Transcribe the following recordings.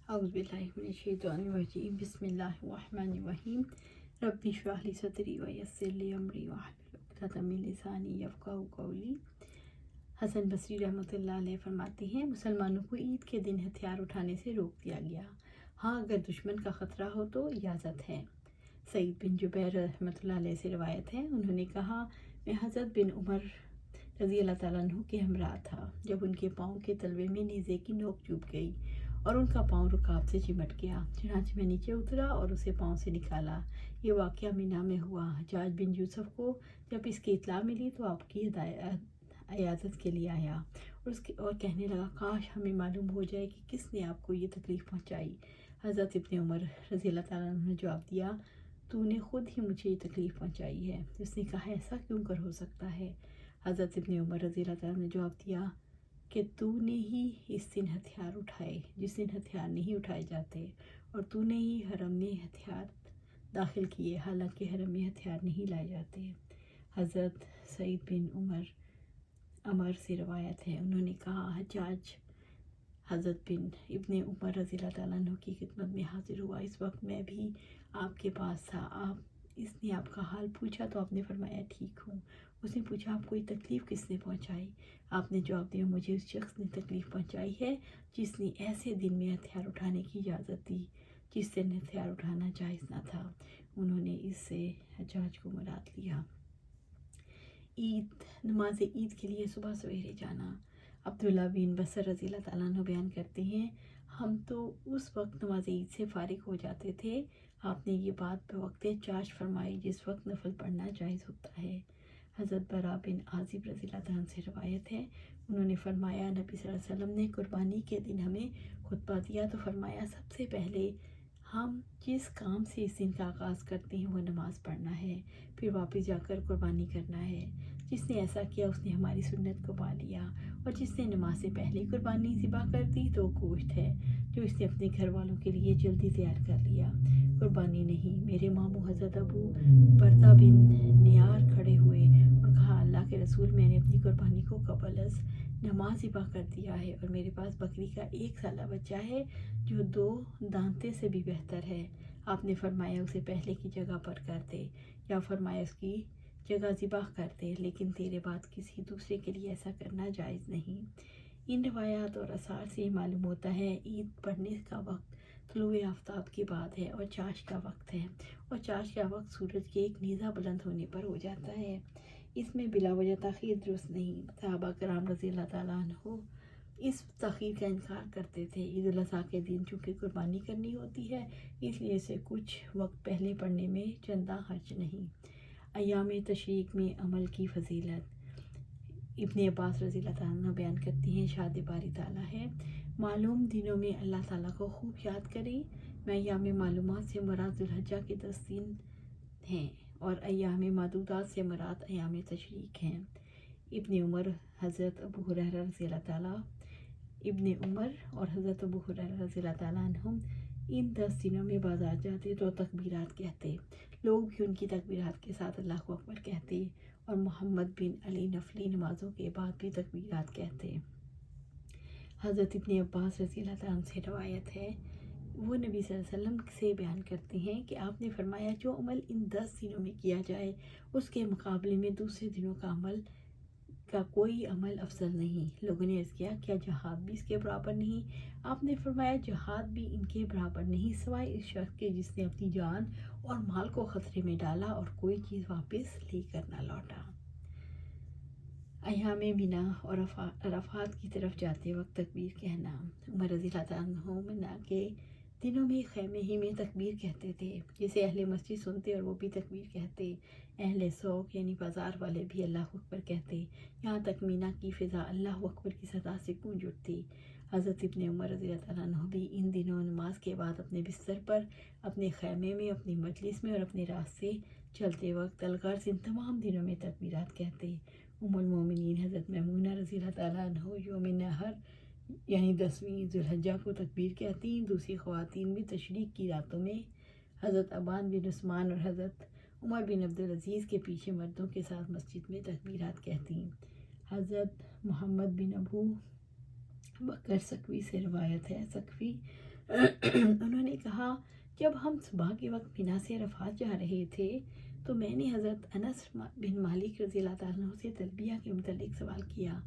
اعوذ باللہ من الشیطان الرجیم بسم اللہ الرحمن الرحیم رب اشرح لی صدری ویسر لی امری واحلل عقدۃ من لسانی یفقہوا قولی۔ حسن بصری رحمۃ اللہ علیہ فرماتے ہیں، مسلمانوں کو عید کے دن ہتھیار اٹھانے سے روک دیا گیا، ہاں اگر دشمن کا خطرہ ہو تو اجازت ہے۔ سعید بن جبیر رحمۃ اللہ علیہ سے روایت ہے، انہوں نے کہا میں حضرت بن عمر رضی اللہ تعالیٰ عنہ کے ہمراہ تھا جب ان کے پاؤں کے تلوے میں نیزے کی نوک چبھ گئی اور ان کا پاؤں رکاب سے چمٹ گیا، چنانچہ میں نیچے اترا اور اسے پاؤں سے نکالا۔ یہ واقعہ مینا میں ہوا۔ حجاج بن یوسف کو جب اس کی اطلاع ملی تو آپ کی عیادت کے لیے آیا اور کہنے لگا، کاش ہمیں معلوم ہو جائے کہ کس نے آپ کو یہ تکلیف پہنچائی۔ حضرت ابن عمر رضی اللہ تعالیٰ عنہ نے جواب دیا، تو نے خود ہی مجھے یہ تکلیف پہنچائی ہے۔ اس نے کہا، ایسا کیوں کر ہو سکتا ہے؟ حضرت ابن عمر رضی اللہ تعالیٰ عنہ نے جواب دیا کہ تو نے ہی اس دن ہتھیار اٹھائے جس دن ہتھیار نہیں اٹھائے جاتے، اور تو نے ہی حرم میں ہتھیار داخل کیے حالانکہ حرم میں ہتھیار نہیں لائے جاتے۔ حضرت سعید بن عمر سے روایت ہے، انہوں نے کہا، حجاج حضرت ابن عمر رضی اللہ تعالیٰ عنہ کی خدمت میں حاضر ہوا، اس وقت میں بھی آپ کے پاس تھا۔ اس نے آپ کا حال پوچھا تو آپ نے فرمایا ٹھیک ہوں۔ اس نے پوچھا، آپ کو یہ تکلیف کس نے پہنچائی؟ آپ نے جواب دیا، مجھے اس شخص نے تکلیف پہنچائی ہے جس نے ایسے دن میں ہتھیار اٹھانے کی اجازت دی جس دن ہتھیار اٹھانا جائز نہ تھا۔ انہوں نے اس سے حجاج کو مراد لیا۔ نماز عید کے لیے صبح سویرے جانا۔ عبداللہ بن بصر رضی اللہ تعالیٰ عنہ بیان کرتے ہیں، ہم تو اس وقت نماز عید سے فارغ ہو جاتے تھے، آپ نے یہ بات بوقت چاشت فرمائی جس وقت نفل پڑھنا جائز ہوتا ہے۔ حضرت برا بن عازب رضی اللہ تعالیٰ عنہ سے روایت ہے، انہوں نے فرمایا، نبی صلی اللہ علیہ وسلم نے قربانی کے دن ہمیں خطبہ دیا تو فرمایا، سب سے پہلے ہم جس کام سے اس دن کا آغاز کرتے ہیں وہ نماز پڑھنا ہے، پھر واپس جا کر قربانی کرنا ہے۔ جس نے ایسا کیا اس نے ہماری سنت کو پا لیا، اور جس نے نماز سے پہلے قربانی ذبح کر دی تو گوشت ہے جو اس نے اپنے گھر والوں کے لیے جلدی تیار کر لیا، قربانی نہیں۔ میرے ماموں حضرت ابو برتا بن نیار کھڑے ہوئے اور کہا، اللہ کے رسول، میں نے اپنی قربانی کو قبل از نماز ذبح کر دیا ہے اور میرے پاس بکری کا 1 سالہ بچہ ہے جو 2 دانتے سے بھی بہتر ہے۔ آپ نے فرمایا، اسے پہلے کی جگہ پر کر دے، یا فرمایا اس کی جگہ ذبح کر دے، لیکن تیرے بعد کسی دوسرے کے لیے ایسا کرنا جائز نہیں۔ ان روایات اور آثار سے یہ معلوم ہوتا ہے، عید پڑھنے کا وقت طلوع آفتاب کے بعد ہے اور چاشت کا وقت ہے، اور چاشت کا وقت سورج کے ایک نیزہ بلند ہونے پر ہو جاتا ہے۔ اس میں بلا وجہ تاخیر درست نہیں۔ صحابہ کرام رضی اللہ تعالیٰ عنہ اس تاخیر کا انکار کرتے تھے۔ عید الاضحیٰ کے دن چونکہ قربانی کرنی ہوتی ہے، اس لیے اسے کچھ وقت پہلے پڑھنے میں چندہ حرج نہیں۔ ایام تشریق میں عمل کی فضیلت۔ ابن عباس رضی اللہ تعالیٰ عنہ بیان کرتے ہیں، ارشاد باری تعالیٰ ہے، معلوم دنوں میں اللہ تعالیٰ کو خوب یاد کریں۔ میں ایام معلومات سے مراد ذوالحجہ کے 10 دن ہیں اور ایام معدودات سے مراد ایام تشریق ہیں۔ ابن عمر حضرت ابو ہریرہ رضی اللہ تعالیٰ ابن عمر اور حضرت ابو ہریرہ رضی اللہ تعالیٰ عنہم ان 10 دنوں میں بازار جاتے تو تکبیرات کہتے، لوگ بھی ان کی تکبیرات کے ساتھ اللہ اکبر کہتے، اور محمد بن علی نفلی نمازوں کے بعد بھی تکبیرات کہتے۔ حضرت ابن عباس رضی اللہ تعالیٰ عنہ سے روایت ہے، وہ نبی صلی اللہ علیہ وسلم سے بیان کرتے ہیں کہ آپ نے فرمایا، جو عمل ان 10 دنوں میں کیا جائے اس کے مقابلے میں دوسرے دنوں کا کوئی عمل افضل نہیں۔ لوگوں نے عرض کیا، کیا جہاد بھی اس کے برابر نہیں؟ آپ نے فرمایا، جہاد بھی ان کے برابر نہیں سوائے اس شخص کے جس نے اپنی جان اور مال کو خطرے میں ڈالا اور کوئی چیز واپس لے کر نہ لوٹا۔ ایام مینا اور عرفات کی طرف جاتے وقت تکبیر کہنا۔ عمر رضی اللہ تعالیٰ عنہ مینا کے دنوں میں خیمے ہی میں تکبیر کہتے تھے، جسے اہل مسجد سنتے اور وہ بھی تکبیر کہتے، اہل سوق یعنی بازار والے بھی اللہ اکبر کہتے، یہاں تک مینا کی فضا اللہ اکبر کی صدا سے گونج اٹھتی۔ حضرت ابن عمر رضی اللہ تعالیٰ عنہ بھی ان دنوں نماز کے بعد اپنے بستر پر، اپنے خیمے میں، اپنی مجلس میں اور اپنے راستے چلتے وقت الغرض ان تمام دنوں میں تکبیرات کہتے۔ ام المومنین حضرت میمونہ رضی اللہ تعالیٰ عنہ یوم نحر یعنی 10ویں ذوالحجہ کو تکبیر کہتی، دوسری خواتین بھی تشریق کی راتوں میں حضرت ابان بن عثمان اور حضرت عمر بن عبدالعزیز کے پیچھے مردوں کے ساتھ مسجد میں تکبیرات کہتی۔ حضرت محمد بن ابو بکر سکفی سے روایت ہے، سکفی انہوں نے کہا جب ہم صبح کے وقت مینا سے عرفات جا رہے تھے تو میں نے حضرت انس بن مالک رضی اللہ تعالیٰ عنہ سے تلبیہ کے متعلق سوال کیا،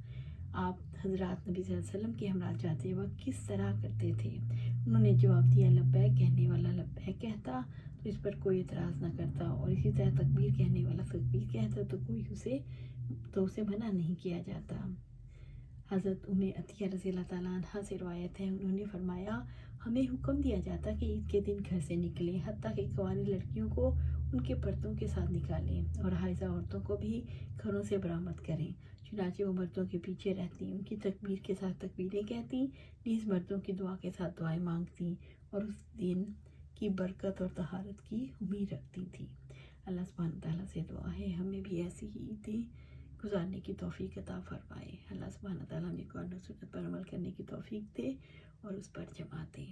آپ حضرات نبی صلی اللہ علیہ وسلم کے ہمراہ جاتے وقت کس طرح کرتے تھے؟ انہوں نے جواب دیا، لبیک کہنے والا لبیک کہتا تو اس پر کوئی اعتراض نہ کرتا، اور اسی طرح تکبیر کہنے والا تکبیر کہتا تو اسے منع نہیں کیا جاتا۔ حضرت عطیہ رضی اللہ تعالیٰ عنہ سے روایت ہے، انہوں نے فرمایا ہمیں حکم دیا جاتا کہ عید کے دن گھر سے نکلیں، حتیٰ کہ کنواری لڑکیوں کو ان کے پردوں کے ساتھ نکالیں اور حائضہ عورتوں کو بھی گھروں سے برآمد کریں۔ چنانچہ وہ مردوں کے پیچھے رہتی، ان کی تکبیر کے ساتھ تکبیریں کہتی، نیز مردوں کی دعا کے ساتھ دعائیں مانگتی اور اس دن کی برکت اور طہارت کی امید رکھتی تھی۔ اللہ سبحانہ تعالیٰ سے دعا ہے ہمیں بھی ایسی ہی عیدیں گزارنے کی توفیق عطا فرمائے۔ اللہ سبحانہ تعالیٰ ہمیں قرآن و سنت پر عمل کرنے کی توفیق دے اور اس پر جمع دے۔